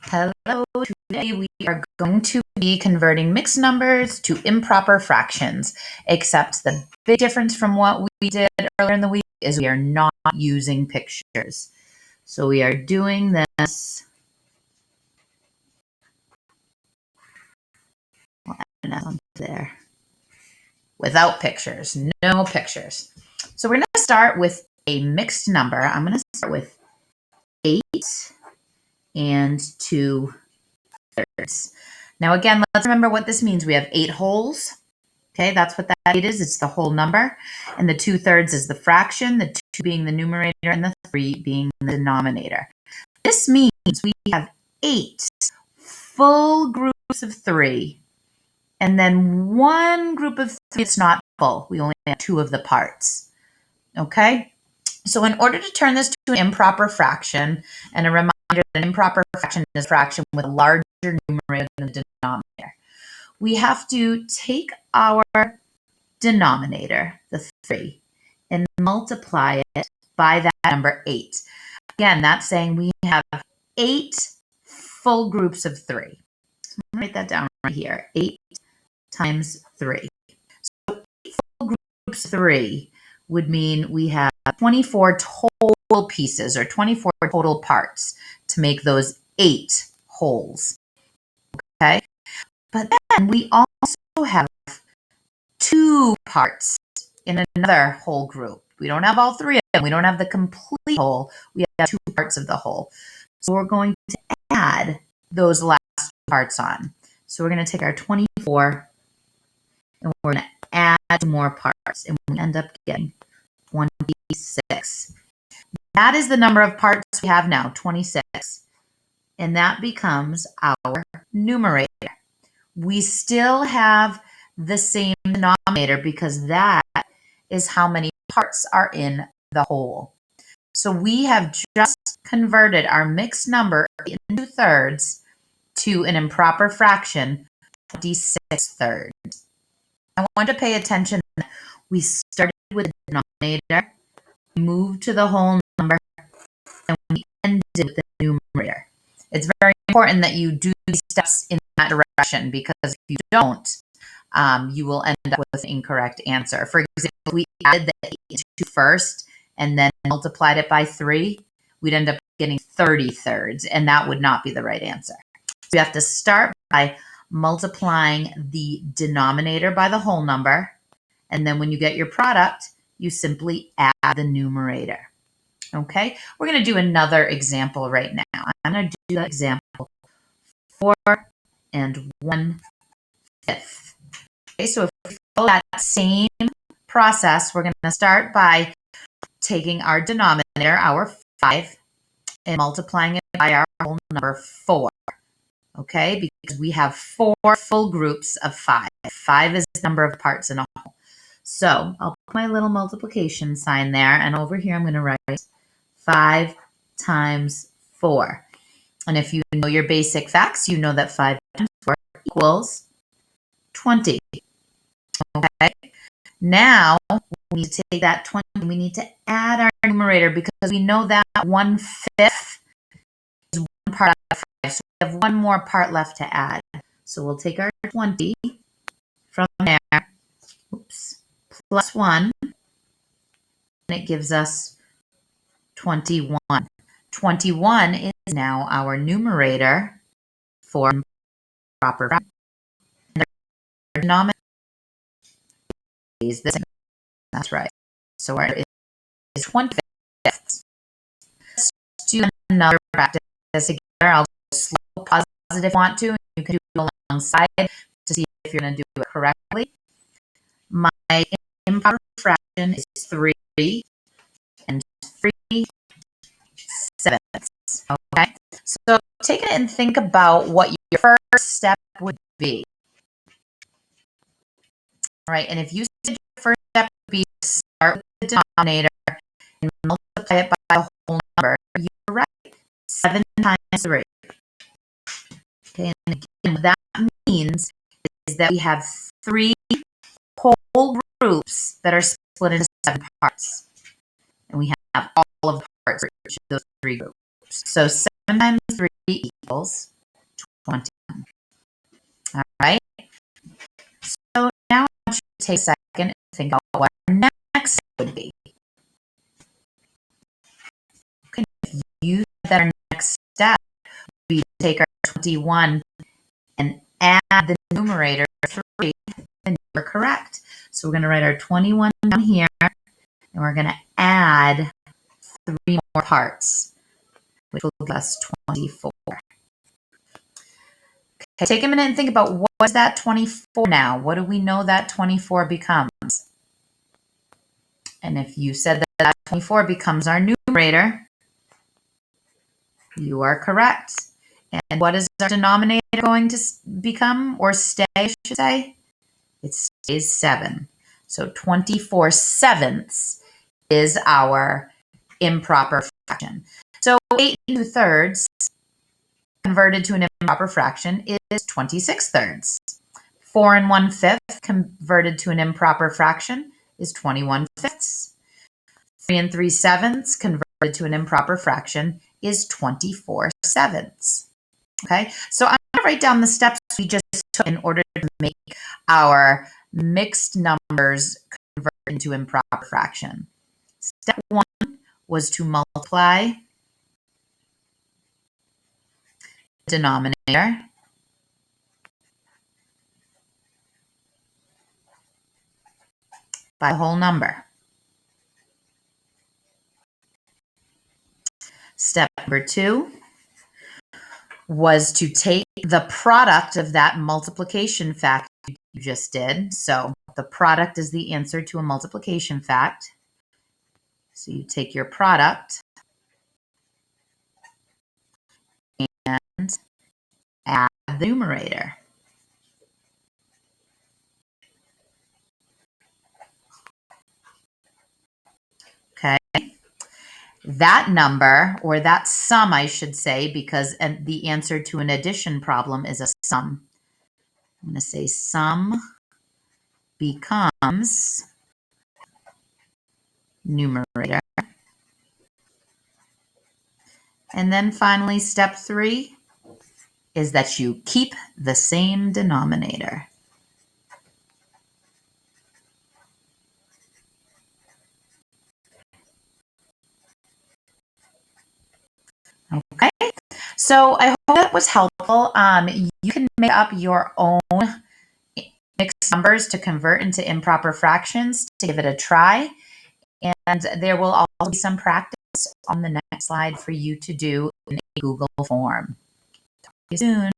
Hello, today we are going to be converting mixed numbers to improper fractions, except the big difference from what we did earlier in the week is we are not using pictures. So we are doing this there without pictures, no pictures. So we're going to start with a mixed number. I'm going to start with 8 and 2/3. Now again, let's remember what this means. We have 8 wholes. Okay, that's what that 8 is. It's the whole number. And the 2/3 is the fraction, the 2 being the numerator and the 3 being the denominator. This means we have 8 full groups of 3 and then one group of 3 that's not full. We only have 2 of the parts. Okay? So in order to turn this to an improper fraction, and a reminder that an improper fraction is a fraction with a larger numerator than the denominator, we have to take our denominator, the 3, and multiply it by that number 8. Again, that's saying we have 8 full groups of 3. So I'm going to write that down right here. 8 times 3. So 8 full groups of 3 would mean we have 24 total pieces or 24 total parts to make those 8 wholes. Okay? But then we also have 2 parts in another whole group. We don't have all 3 of them. We don't have the complete whole. We have 2 parts of the whole. So we're going to add those last parts on. So we're going to take our 24 and we're going to add more parts. And we end up getting 26. That is the number of parts we have now, 26. And that becomes our numerator. We still have the same denominator because that is how many parts are in the whole. So we have just converted our mixed number in 2/3 to an improper fraction, 26/3. I want to pay attention that we started with the denominator, moved to the whole number, and we ended with the numerator. It's very important that you do these steps in that direction because if you don't, you will end up with an incorrect answer. For example, if we added the 8 to first and then multiplied it by 3, we'd end up getting 30/3, and that would not be the right answer. So you have to start by multiplying the denominator by the whole number, and then when you get your product, you simply add the numerator. Okay, we're going to do another example right now. I'm going to do that example 4 and 1/5. Okay, so if we follow that same process, we're going to start by taking our denominator, our 5, and multiplying it by our whole number 4. Okay, because we have 4 full groups of 5. 5 is the number of parts in a whole. So I'll put my little multiplication sign there, and over here I'm going to write 5 times 4. And if you know your basic facts, you know that 5 times 4 equals 20. Okay. Now we need to take that 20 and we need to add our numerator because we know that 1/5 is 1 part out of 5. So we have 1 more part left to add. So we'll take our 20 from there, plus 1, and it gives us 21. 21 is now our numerator for proper fraction. And our denominator is the same. That's right. So our is 25. Let's do another practice together. I'll go slow, pause it if you want to, and you can do it alongside to see if you're going to do it correctly. My improper fraction is 3 and 3/7. Okay, so take it and think about what your first step would be. All right, and if you said your first step would be to start with the denominator and multiply it by a whole number, you're right. 7 times 3. Okay, and again, what that means is that we have 3 whole groups that are split into 7 parts. And we have all of the parts for each of those 3 groups. So 7 times 3 equals 21. All right. So now I want you to take a second and think about what our next would be. Okay, if you said that our next step would be to take our 21 and add the numerator 3, then you're correct. So we're going to write our 21 down here, and we're going to add 3 more parts, which will give us 24. Okay, take a minute and think about what is that 24 now? What do we know that 24 becomes? And if you said that, that 24 becomes our numerator, you are correct. And what is our denominator going to become, or stay, I should say? It stays 7. So 24 sevenths is our improper fraction. So 8 2/3 converted to an improper fraction is 26 thirds. 4 1/5 converted to an improper fraction is 21 fifths. 3 3/7 converted to an improper fraction is 24 sevenths. Okay, so I'm going to write down the steps we just took in order to make our mixed numbers convert into improper fraction. Step 1 was to multiply the denominator by a whole number. Step number 2 was to take the product of that multiplication fact you just did. So the product is the answer to a multiplication fact. So you take your product and add the numerator. Okay. That number, or that sum, I should say, because the answer to an addition problem is a sum. I'm going to say sum becomes numerator. And then finally, step 3 is that you keep the same denominator. Okay, so I hope that was helpful. You can make up your own mixed numbers to convert into improper fractions to give it a try. And there will also be some practice on the next slide for you to do in a Google form. Talk to you soon.